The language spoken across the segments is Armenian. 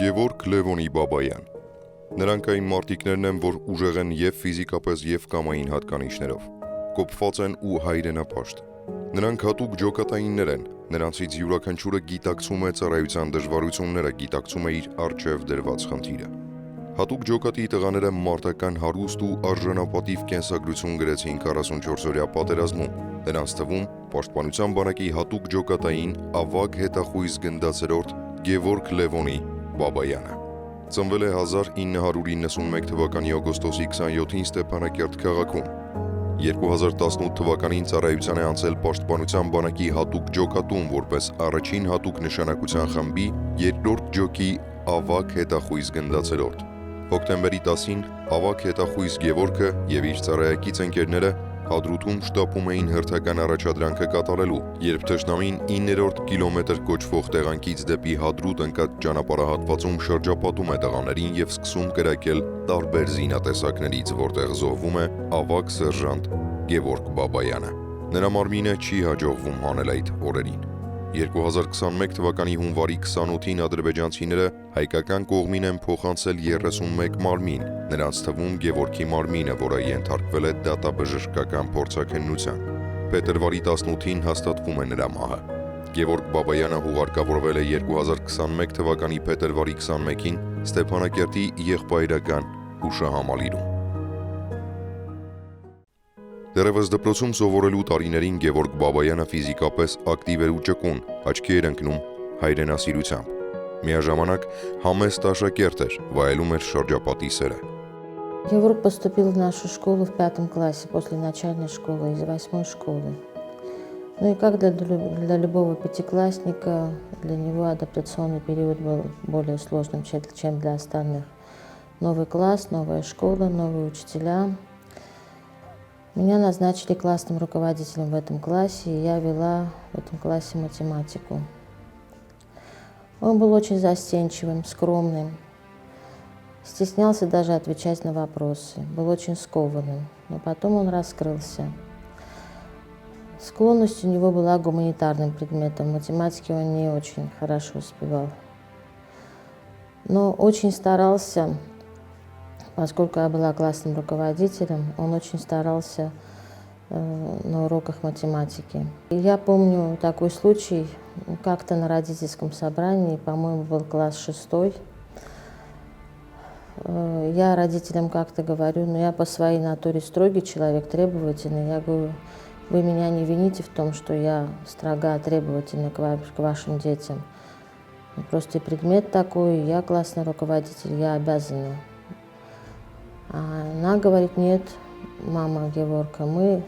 Գևորգ Լևոնի Բաբայան։ Նրանք այն մարդիկներն են, որ ուժեղ են և ֆիզիկապես և կամային հատկանիշներով, կոփված են ու հայրենապաշտ։ Նրանք հատուկ ջոկատայիններ են, նրանցից յուրաքանչյուրը գիտակցում է ծառայության դժվարությունները, գիտակցում է իր առջև դրված խնդիրը։ Հատուկ ջոկատի տղաները մարտական հարուստ ու արժանապատիվ կենսագրություն գրեցին 44-օրյա պատերազմում, նրանց թվում Պաշտպանության բանակի հատուկ ջոկատային ավագ հետախույզ գնդացերորդ Գևորգ Լևոնի Բաբայանը։ Ծնվել է 1991 թվականի օգոստոսի 27-ին Ստեփանակերտ քաղաքում։ 2018 թվականին ծառայության է անցել Պաշտպանության բանակի հատուկ ջոկատում որպես առաջին հատուկ նշանակության խմբի երկրորդ ջոկի ավագ հետախույզ գնդացերորդ։ Հոկտեմբերի 10-ին ավագ հետախույզ Գևորգը և իր ծառայակից ընկերները Հադրութում շտապում էին հերթական առաջադրանքը կատարելու, երբ թշնամին 9-րդ կիլոմետր կոչվող տեղանքից դեպի Հադրութ ընկած ճանապարհահատվածում շրջապատում է տղաներին և սկսում կրակել տարբեր զինատեսակներից, որտեղ զոհվում է ավագ սերժանտ Գևորգ Բաբայանը։ Նրա մարմինը չի հաջողվում հանել այդ օրերին։ 2021 թվականի հունվարի 28-ին ադրբեջանցիները հայկական կողմին են փոխանցել 31 մարմին, նրանց թվում Գևորգի մարմինը, որը ենթարկվել է դատաբժշկական փորձաքննության։ Փետրվարի 18-ին հաստատվում է նրա մահը։ Գևորգ Բաբայանը հուղարկավորվել է 2021 թվականի փետրվարի 21-ին Ստեփանակերտի եղբայրական հուշահամալիրում։ Դեռևս դպրոցում սովորելու տարիներին Գևորգ Բաբայանը ֆիզիկապես ակտիվ էր ու ճկուն, աչքի էր ընկնում հայրենասիրությամբ։ Միաժամանակ համեստ աշակերտ էր, վայելում էր շրջապատի սերը։ Геворг поступил в нашу школу в 5 классе после начальной школы из 8 школы. Ну и как для любого пятиклассника, для него адаптационный период был более сложным, чем для остальных. Новый класс, новая школа, новые учителя. Меня назначили классным руководителем в этом классе, и я вела в этом классе математику. Он был очень застенчивым, скромным, стеснялся даже отвечать на вопросы, был очень скованным, но потом он раскрылся. Склонность у него была к гуманитарным предметам, математики он не очень хорошо успевал. Но очень старался, поскольку я была классным руководителем, он очень старался на уроках математики. И я помню такой случай, как-то на родительском собрании, по-моему, был класс 6. Я родителям как-то говорю, я по своей натуре строгий человек, требовательный. Я говорю, вы меня не вините в том, что я строга, требовательна к вашим детям. Просто предмет такой, я классный руководитель, я обязана. А она говорит, нет, мама Геворга, мы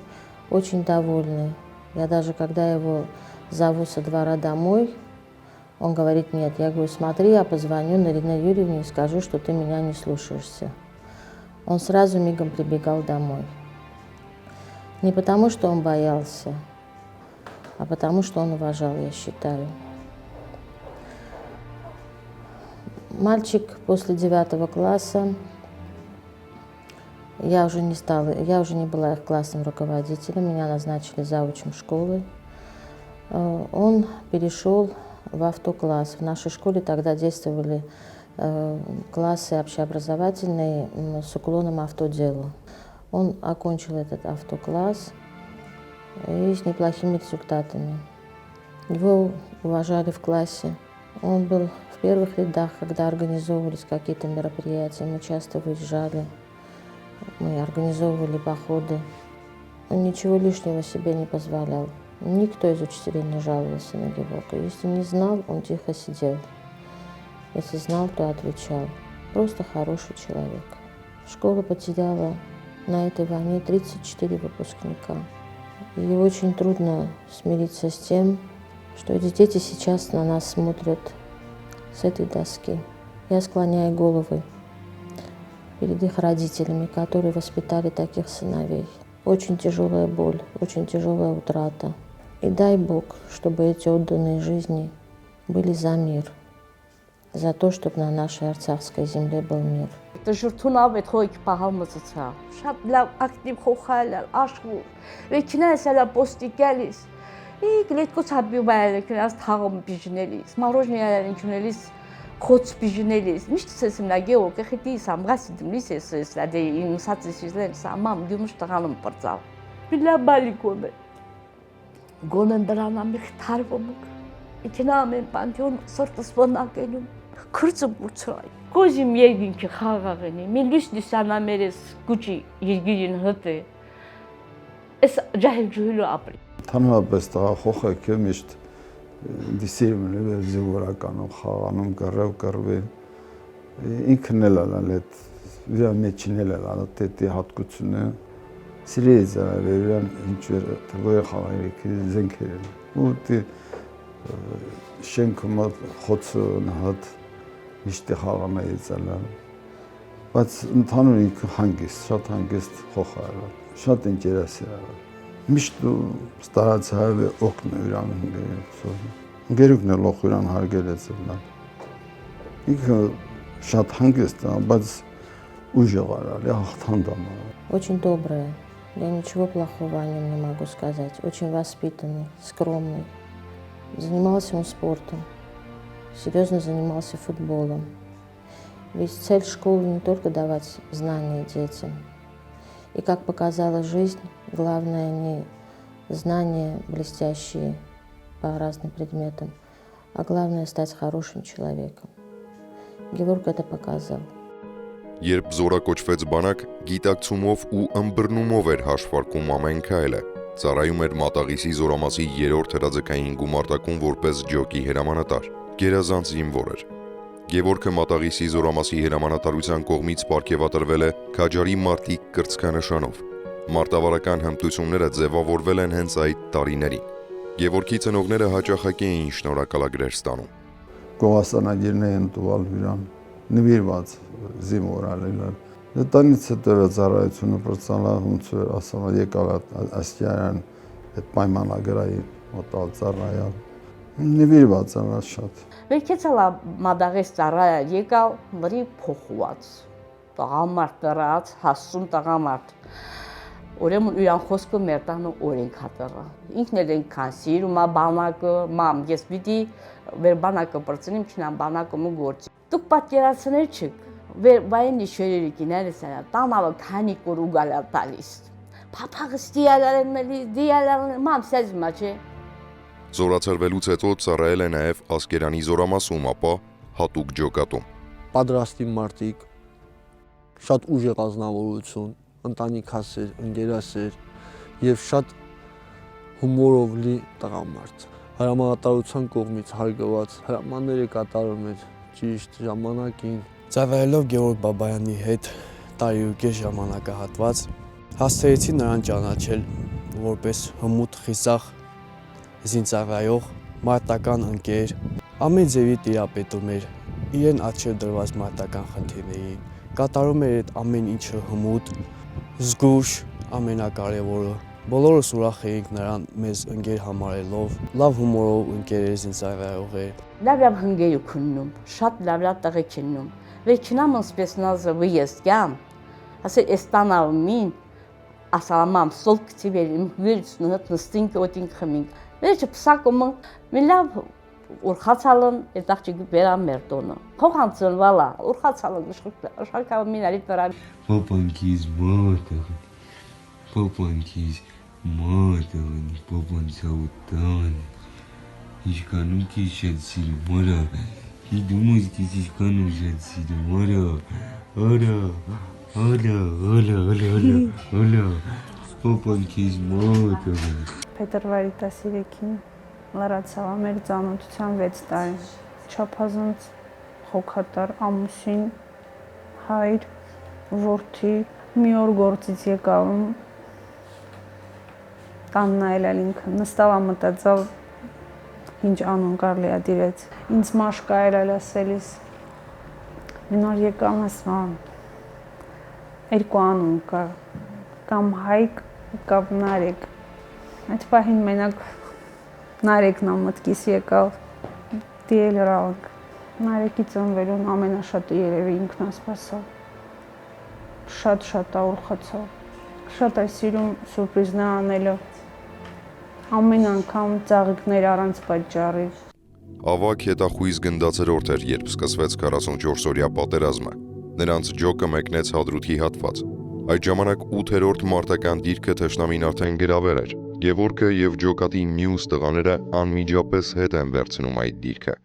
очень довольны. Я даже когда его зову со двора домой, он говорит, нет. Я говорю, смотри, я позвоню Нарине Юрьевне и скажу, что ты меня не слушаешься. Он сразу мигом прибегал домой. Не потому, что он боялся, а потому, что он уважал, я считаю. Мальчик после 9 класса, я уже не была их классным руководителем, меня назначили заучем школы. Он перешел в автокласс. В нашей школе тогда действовали классы общеобразовательные с уклоном автоделу. Он окончил этот автокласс и с неплохими результатами. Его уважали в классе. Он был в первых рядах, когда организовывались какие-то мероприятия. Мы часто выезжали, мы организовывали походы. Он ничего лишнего себе не позволял. Никто из учителей не жаловался на Геворга. Если не знал, он тихо сидел. Если знал, то отвечал. Просто хороший человек. Школа потеряла на этой войне 34 выпускника. И очень трудно смириться с тем, что эти дети сейчас на нас смотрят с этой доски. Я склоняю головы перед их родителями, которые воспитали таких сыновей. Очень тяжелая боль, очень тяжелая утрата. И дай Бог, чтобы эти отданные жизни были за мир, за то, чтобы на нашей арцախской земле был мир. Դժրթունավ այդ խոյք պահամızı ցա շատ լավ ակտիվ խոխալալ աշխուր վեքինասալա պոստի գալիս и гледко ցաբի բայել քնած թաղում բիժնելիս մարոժնիալին քնելիս խոց բիժնելիս միշտ ասեմ նա գեորգ ეხետի սամ գասիդում լիսես լա դե իմ սացիսիզլեն սամամ գումշ տղալım պրծալ բիլա բալիկոն գոնեն դրանամի խթարվում իքնամ են պանթեոն սորտս բնակելում քրծը բուծրայ Կոզիմ երկինքի խաղաղենի, մի լույս դիսանամերես գուճի երգիրին հտե, ես ջահել ջուհիլու ապրի։ Թանուապես տղա խոխակը միշտ դիսիրում էր զիվորականով խաղանում կռվի, ինքն էլ ալալ այդ վրա մեջին էլ ալալ տետի հատկությունը, սիրեից ալալ իրան ինչ-որ թվոյ խաղայրիքի զենքեր են, ու դի շենքում խոցը նհատ միշտ խաղան է ալալ, բայց ընդհանուր ինքը հանգիստ, շատ հանգիստ խոխ ալալ, շատ ինտերես է ալալ, միշտ ստարացավ է օգն իրան ընգերուկն է լոխ իրան հարգել է ծրնալ, ինքը շատ հանգիստ է, բայց ուժեղ ալալ, հաղթանդամ ալալ։ Очень добрая, я ничего плохого о нем не могу сказать, очень воспитанный, скромный, занимался он спортом. Серьезно занимался футболом. Ведь цель школы не только давать знания детям. И как показала жизнь, главное не знания блестящие по разным предметам, а главное стать хорошим человеком. Գևորգ это показал. Երբ զորակոչվեց բանակ, գիտակցումով ու ըմբռնումով էր հաշվարկում ամեն քայլը։ Ծառայում էր Մատաղիսի զորամասի 3-րդ հրաձգային գումարտակում որպես ջոկի հրամանատար։ Գերազանց զինվոր էր։ Գևորգը Մատաղիսի զորամասի հրամանատարության կողմից պարգևատրվել է Քաջարի մարտիկ կրծքանշանով։ Մարտավարական հմտությունները ձևավորվել են հենց այդ տարիներին։ Գևորգի ծնողները հաճախակի էին շնորհակալագրեր ստանում։ Գովասանագիրներ են տուալ իրան, նվիրված զինվոր ալել։ Դրանից հետո ծառայությունը պրծանալ ոնց որ ասում եկալ աստիարան այդ պայմանագրայի մոտալ ծառայալ։ Նվիրված անա շատ։ Վերքեցալա մադաղես ծառայա եկալ լրի փոխված։ Տղամարդ դրած, հասուն տղամարդ։ Ուրեմն իրան խոսքը մեր տանը օրենք հատրա։ Ինքն էլ ենքան սիրում է բանակը, մամ, ես պիտի վեր բանակը պրծնիմ, չնամ բանակը մու գործի։ Դուք պատկերացնել չեք, վեր վայնի շերերի կիներս է, տանավը քանի կոր ուգալա տալիս։ Փափաղս դիալարն մամ սեզմա չէ։ Զորացրվելուց հետո ծառայել է նաև Ասկերանի զորամասում, ապա հատուկ ջոկատում։ Պատրաստի մարտիկ, շատ ուժեղ ազնվորություն, ընտանիքասեր, ընկերասեր եւ շատ հումորով լի տղամարդ։ Հրամանատարության կողմից հարգված հրամաններ է կատարում էր ճիշտ ժամանակին։ Ծառայելով Գևորգ Բաբայանի հետ տարի ու կես ժամանակահատված հասցրեցի նրան ճանաչել որպես հմուտ խիսախ զինծառայող մարտական ընկեր, ամեն ձևի տիրապետում էր իրեն աչքեր դրված մարտական խնդիրներին, կատարում էր այդ ամեն ինչը հմուտ, զգույշ, ամենակարևորը։ Բոլորս ուրախ էինք նրան մեզ ընկեր համարելով, լավ հումորով ընկեր էր զինծառայող էր։ Լավ հնգեր ու քննում, շատ լավ տղեկ քննում։ Վերջինամ ոնցպես նազը վիեստյամ, ասել էստանավ մին, ասալամամ սոլ կցի վերիմ, վիրուսն հտ նստինք օտինք խմինք։ Վերջը պսակումը մի լավ ուրխացալն այդ աղջիկը վերամ մեր տոնը։ Փոխանցել վալա, ուրխացալն շարքավ մինարի վրա։ Պապանքիս մատաղ, պապանքիս մատաղ, պապանցավտան, իշկանում կիս շատ սիրում, արա, իդումս կիս իշկանում շատ սիրում, արա, պապանքիս մատաղ։ Փետրվարի 13-ին լրացավ մեր ծանոթության 6 տարին, չափազանց հոգատար ամուսին, հայր, որդի, մի օր գործից եկավ, տան նայել ինքը, նստավա մտածալ, ինչ անուն կարելի է դիրեց, ինձ մաշկա էր ասելիս, մինար եկավ ասման, երկու անուն կար, կամ Հայկ, կամ Նարեկ, այդ պահին մենակ Նարեկն ամտքիս եկավ, դիել ռավանք, Նարեկի ծնվելուն ամենաշատը երևի ինքն ասպասավ, շատ ուրխացավ, շատ է սիրում սուրպրիզներ անելը, ամեն անգամ ծաղիկներ առանց պատճառի։ ավագ հետախույզ գնդացերորդ էր, երբ սկսվեց 44-օրյա պատերազմը։ Նրանց ջոկը մեկնեց Հադրութի հատված։ Այդ ժամանակ 8-րդ մարտական դիրքը թշնամին արդեն գրավել էր։ Գևորգը եւ ջոկատի մյուս տղաները անմիջապես հետ են վերցնում այդ դիրքը։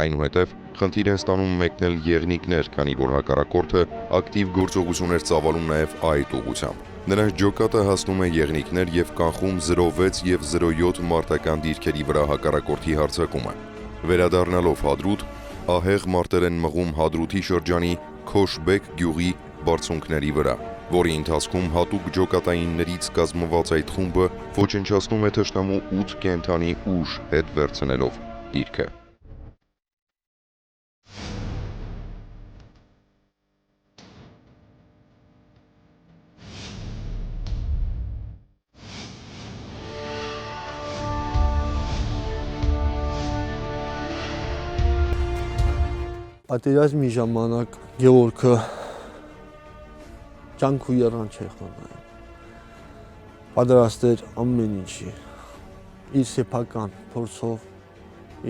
Այնուհետև խնդիր են ստանում մեկնել եղնիկներ, քանի որ հակառակորդը ակտիվ գործողություն էր ծավալում նաև այդ ուղղությամբ։ Նրանց ջոկատը հասնում է եղնիկներ եւ կանխում 06 եւ 07 մարտական դիրքերի վրա հակառակորդի հարձակումը։ Վերադառնալով Հադրութ, ահեղ մարտեր են մղում Հադրութի շրջանի Քոշբեկ գյուղի բարձունքների վրա, որի ընթացքում հատուկ ջոկատայիններից կազմված այդ խումբը ոչնչացնում է թշնամու 8 կենդանի ուժ հետ վերցնելով դիրքը։ Պատերազմի ժամանակ Գևորգը ջանք ու եռան չէր խնայում։ Պատրաստ էր ամեն ինչի։ Իր սեփական փորձով,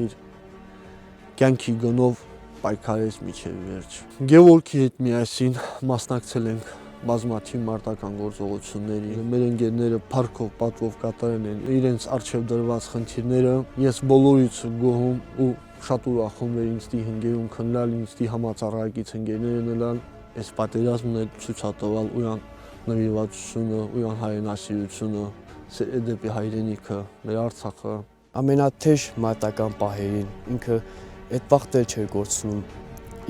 իր կյանքի գնով պայքարեց մինչև վերջ։ Գևորգի հետ միասին մասնակցել ենք բազմաթիվ մարտական գործողությունների։ Մեր ընկերները փառքով պատվով կատարել են իրենց արժև դրված խնդիրները։ Ես բոլորից գոհում ու շատ ուրախում էր ինձ դի հնգերուն քննալ, ինձ դի համաձայնագից ընկերներն ելան, այս պատերազմն է ցույցատվալ ույան նվիրվածությունը, ույան հայրենասիրությունը, դեպի հայրենիքը, մեր Արցախը։ Ամենաթեժ մարտական պահերին ինքը այդ վաղտեր չէր գործնում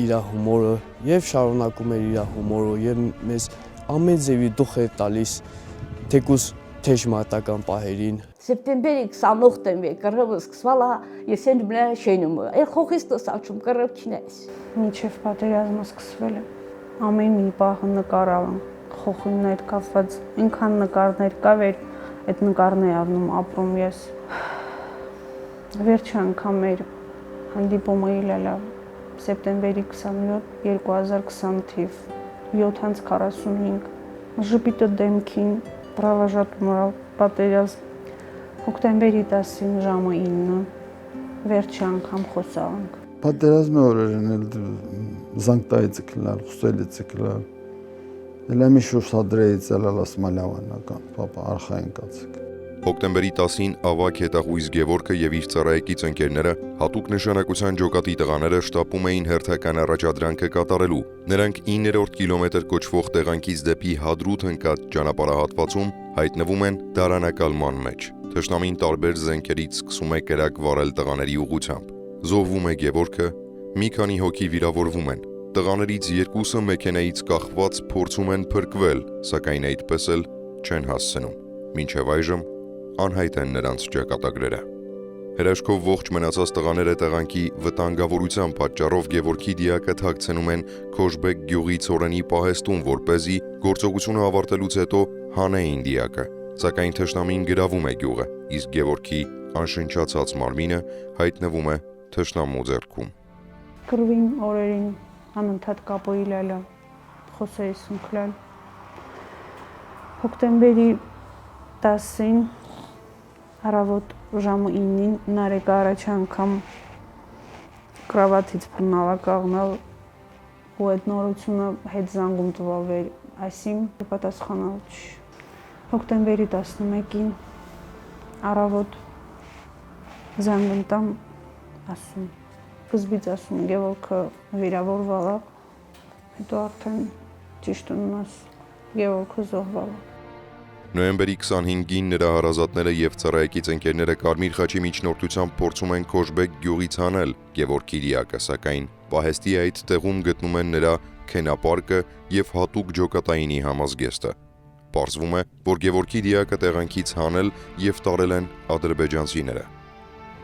իր հումորը եւ շարունակում էր իր հումորը եւ մեզ ամեն ձևի դուխ էր տալիս թեկուզ թեժ մարտական պահերին։ Սեպտեմբերի 28-ին կռվը սկսվել է, ես են մնա շենում։ Այն խոխից տեսաչում կռվ քինես։ Մինչև պատերազմը սկսվել է, ամեն մի պահը նկարալն, խոխինն այդ կապված, ինքան նկարներ կավ, այդ նկարն է առնում ապրում ես։ Վերջի անգամ մեր հանդիպումը ելա սեպտեմբերի 27, 2020 թիվ, 7:45, ժպիտը դեմքին, պրավաժատում պատերազմ, հոկտեմբերի 10-ին ժամը 9, վերջի անգամ խոսանք։ Պատերազմի օրերն էլ զանգտայի ցկլալ, խուսելի ցկլալ։ Էլ ամի շուսադրեի ցալալ ասմալավանական, papa արխային կացիկ։ Հոկտեմբերի 10-ին ավագ հետախույզ Գևորգը եւ իր ծառայեկից ընկերները հատուկ նշանակության ջոկատի տղաները շտապում էին հերթական առաջադրանքը կատարելու։ Նրանք 9-րդ կիլոմետր կոչվող տեղանքից դեպի Հադրութ ընկած ճանապարհահատվածում հայտնվում են դարանակալման մեջ։ Թշնամին տարբեր զենքերից սկսում է կրակ վարել տղաների ուղղությամբ։ Զոհվում է Գևորգը, մի քանի հոգի վիրավորվում են։ Տղաներից երկուսը մեքենայից կախված փորձում են փրկվել, սակայն այդպես էլ չեն հասցնում։ Մինչև այժմ անհայտ են նրանց ճակատագրերը։ Հրաշքով ողջ մնացած տղաները տեղանքի վտանգավորության պատճառով Գևորգի դիակը թաքցնում են Քոշբեկ գյուղի ցորենի պահեստում, որպեսզի գործողությունը ավարտելուց հետո հանեին դիակը, սակայն թշնամին գրավում է գյուղը, իսկ Գևորգի անշնչացած մարմինը հայտնվում է թշնամու ձեռքում։ Կռվին օրերին անընդհատ կապը իլալա, խոսեիս ունքլալ։ Հոկտեմբերի 10-ին Առավոտ ժամը 9-ին Նարեկը առաջ անգամ կրավաթից բռնալա կաղնալ ու այդ նորությունը հետ զանգում տվավ էր, այսին պատասխանալ չի։ Հոկտեմբերի 11-ին առավոտ զանգ ընտամ ասում, սկզբից ասում Գևորգը վիրավորվել է, հետո արդեն ճիշտ ունես Գևորգը զոհվել է։ Նոյեմբերի 25-ին նրա հարազատները եւ ծառայեկից ընկերները Կարմիր խաչի միջնորդությամբ փորձում են Քոշբեկ գյուղից հանել Գևորգի դիակը, սակայն պահեստի այդ տեղում գտնում են նրա քենապարկը եւ հատուկ ջոկատայինի համազգեստը։ Պարզվում է, որ Գևորգի դիակը տեղանքից հանել եւ տարել են ադրբեջանցիները։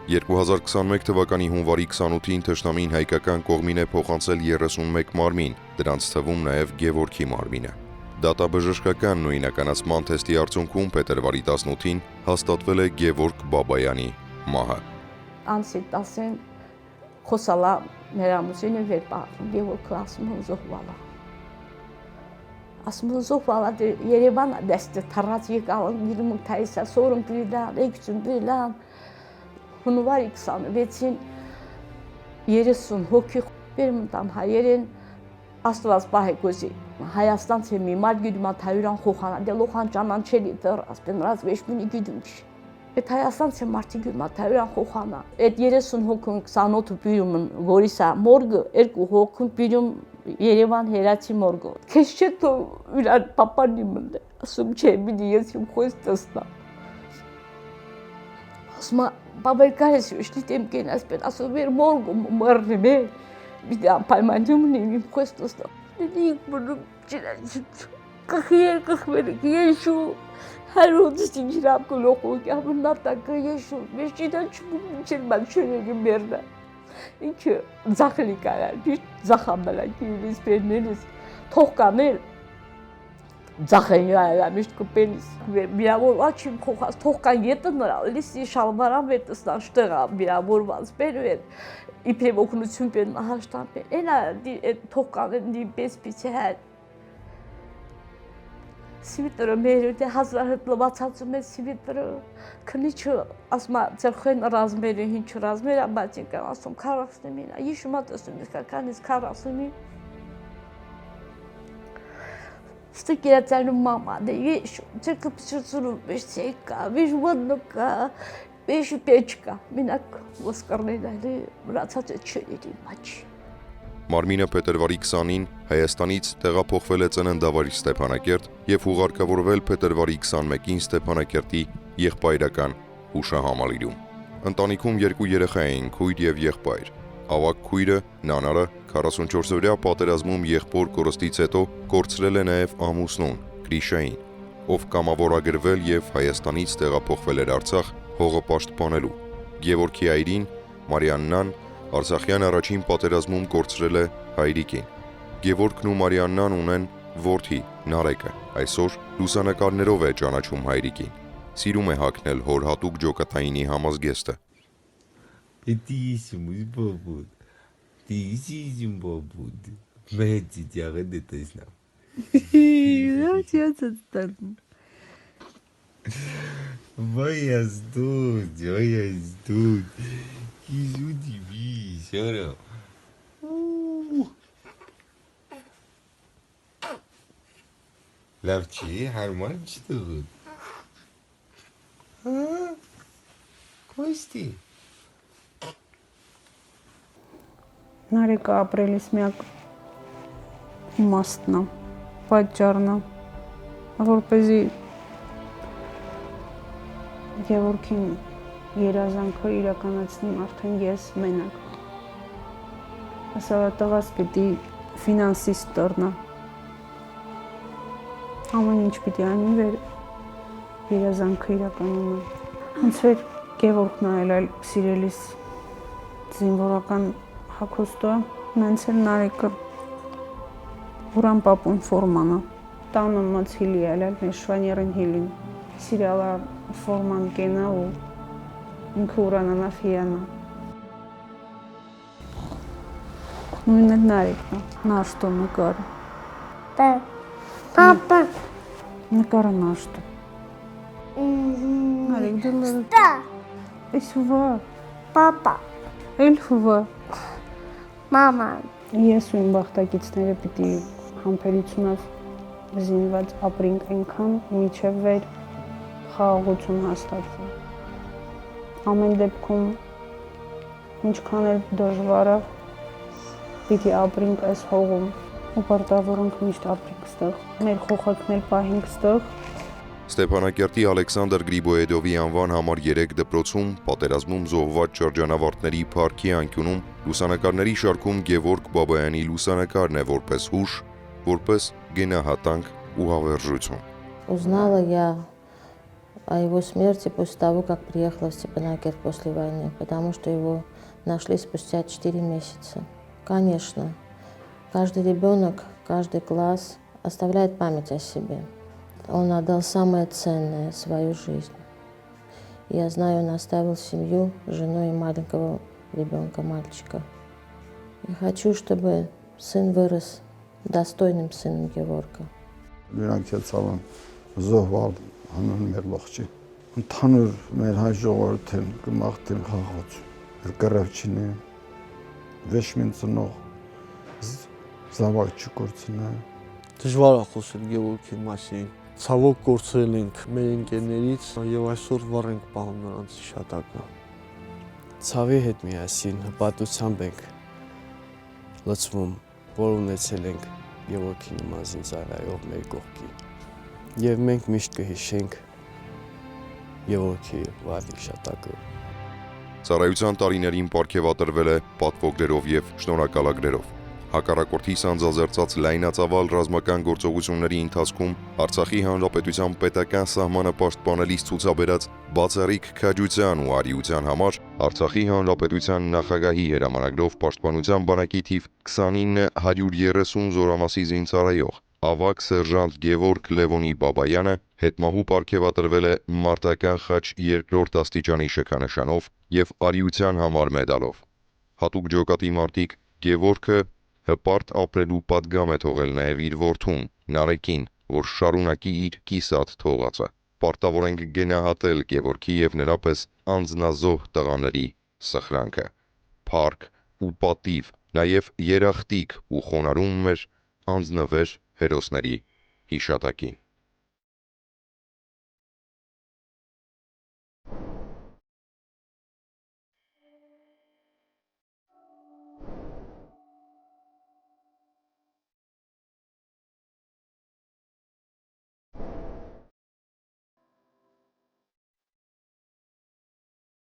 2021 թվականի հունվարի 28-ին թշնամին հայկական կողմին է փոխանցել 31 մարմին, դրանց թվում նաեւ Գևորգի մարմինը։ Դատաբժշկական նույնականացման թեստի արդյունքում փետրվարի 18-ին հաստատվել է Գևորգ Բաբայանի մահը։ Անցի 10-ին խոսալա մեր ամուսինը վեր պահում, Գևորգը ասում են զոհվալա։ Ասում են զոհվալա Երևանը դեստը թռած եկալ, գիրում թայսա, սորում բրիլան, էքցում բրիլան, հունվարի 26-ին 30 հոգի բերում տան հայերեն, Աստված պահե գոզի, Հայաստանցի մի մարդ գյդումա թայուրան խոխանա, դե լոխան ճանանչելի դր, ասպեն ռազ վեշմունի գյդում չի։ Այդ Հայաստանցի մարդի գյդումա թայուրան խոխանա, այդ 30 հոգուն 28 բյուրում որիսա մորգը, 2 հոգուն բյուրում Երևան հերացի մորգը։ Քեզ չէ թո ուրան պապանի մնդե, ասում չէ, միդի ես իմ խոյս տստա։ Ասում բաբայկարես ուշտի տեմ կեն ասպեն, ասում վեր մորգում մռնի մեր, միդի անպայմանյում նիմ խոյս տստա։ Դիք բնում չնաչիտ, կխիեր կխվերիք, եշու, հարոդստի ջրապ կլոխոք, ամն նատակը եշու, մեր չիդան չբում չել ման չորերի մերնա։ Ինքը ձախլի կարար, բիշտ ձախամելակ իլիս պերներիս, թող կանել, ձախեն յայա միշտ կպելիս, միավոր աչիմ խոխած, թող կան ետը նրա, լիսի շալվարան վեր տստան շտեղա, միավորված պեր վեր, իպրև օգնություն պեր մահաշտան պեր, ենա թող կանել դի պես պիչե հար, Սիվիտրը մեր դե հազար հատ լվացածում է սիվիտրը, քնիչը ասма ծերխեն ռազմերը, հինչ ռազմերը, բայց ինքան ասում քարասնի մինա, իշումա տեսում ես կանից քարասնի։ Ստկերացանում մամա, դե իշու, ցերկը պսուցուրում բեշցեկա, վիժվոդնոկա, բեշու պեչկա, մինակ ոսկարնելալի մրացած է չերերի մաչի։ Մարմինը փետրվարի 20-ին Հայաստանից տեղափոխվել է ծննդավայր Ստեփանակերտ եւ ուղարկավորվել փետրվարի 21-ին Ստեփանակերտի եղբայրական հուշահամալիրում։ Ընտանիքում 2 երեխա էին՝ քույր եւ եղբայր։ Ավագ քույրը Նանարը 44-օրյա պատերազմում եղբոր կորստից հետո կորցրել է նաեւ ամուսնուն Գրիշային, ով կամավորագրվել եւ Հայաստանից տեղափոխվել էր Արցախ հողը պաշտպանելու։ Գևորգի այրին Մարիաննան Արցախյան առաջին պատերազմում կորցրել է հայրիկին։ Գևորգն ու Մարիաննան ունեն որդի Նարեկը, այսօր լուսանկարներով է ճանաչում հայրիկին։ Սիրում է հագնել հոր հատուկ ջոկատայինի համազգեստը։ Դիսում բոբուդ, դիսում բոբուդ, մեծ դիաղը դետեսնա։ Վայազդուդ, Կիզուդի բիս, արա։ Լավ չի, հարման չտղուդ։ Կոստի։ Նարեկը ապրելիս միակ իմաստն է, պատճառն է, որպեսզի Գևորգին երազանքը իրականացնեմ արդեն ես մենակ։ Ասա տղաս պիտի ֆինանսիստ դառնա։ Ամեն ինչ պիտի անի վեր երազանքը իրականանա։ Հենց վեր Գևորգն այլ սիրելիս զինվորական հագուստը, նենց էլ Նարեկը ուրան պապուն ֆորմանա։ Տանը մոց հիլի այլ մեր շվանյերին հիլին։ Սիրալա ֆորման կենա ու ինքը ուրանանա ֆիանա։ Նույնն էլ Նարեկն է, նա что նկարը։ Պապա։ Նկարը նա что։ Նարեկ դու լավ։ Էս հուվա։ Պապա։ Էլ հուվա։ Մամա։ Ես ու իմ բախտակիցները պիտի համբերությունով զինված ապրենք այնքան, մինչև վեր խաղաղություն հաստատվի։ Ամեն դեպքում ինչքան էլ դժվար է, պիտի ապրենք այս հողում ու պարտավորենք միշտ ապրենք ստեղ, մեր խոխակն էլ պահենք ստեղ։ Ստեփանակերտի Ալեքսանդր Գրիբոեդովի անվան համար 3 դպրոցում պատերազմում զոհված շրջանավարտների փառքի անկյունում լուսանկարների շարքում Գևորգ Բաբայանի լուսանկարն է որպես հուշ, որպես գենահատանք ու հավերժություն։ Узнала я о его смерти после того, как приехала в Степанакерт после войны, потому что его нашли спустя 4 месяца. Конечно, каждый ребенок, каждый класс оставляет память о себе. Он отдал самое ценное, свою жизнь. Я знаю, он оставил семью, жену и маленького ребенка, мальчика. И хочу, чтобы сын вырос достойным сыном Геворга. Նրանք եցան զոհվալ հանուն մեր ողջի։ Ընդհանուր մեր հայ ժողովրդին կմաղթեն խաղոց, կռավչինի, վեշմին ծնող, զավակ չկործնե։ Դժվար է խոսել Գևորգի մասին։ Ցավոք կորցրել ենք մեր ընկերներից եւ այսօր վառ ենք պահում նրանց հիշատակը։ Ցավի հետ միասին հպատությամբ ենք լցվում, որ ունեցել ենք Գևորգի նման զինծառայող մեր կողքին։ Եվ մենք միշտ կհիշենք Գևորգի վառ հիշատակը։ Ծառայության տարիներին պարգևատրվել է պատվոգրերով եւ շնորհակալագրերով։ Հակառակորդի սանձազերծած լայնածավալ ռազմական գործողությունների ընթացքում Արցախի Հանրապետության պետական սահմանը պաշտպանելիս ցուցաբերած բացառիկ քաջության ու արիության համար Արցախի Հանրապետության նախագահի հրամանագրով պաշտպանության բանակի թիվ 2930 զորամասի զինծառայող ավագ սերժանտ Գևորգ Լևոնի Բաբայանը հետմահու պարգևատրվել է մարտական խաչ 2-րդ աստիճանի շքանշանով եւ արիության համար մեդալով։ Հատուկ ջոկատի մարտիկ Գևորգը հպարտ ապրելու պատգամ է թողել նաև իր որդուն, Նարեկին, որ շարունակի իր կիսատ թողածը։ Պարտավոր ենք գնահատել Գևորգի եւ նրա պես անձնազոհ տղաների սխրանքը։ Փառք ու պատիվ, նաև երախտիկ ու խոնարհում մեր անձնվեր հերոսների հիշատակին։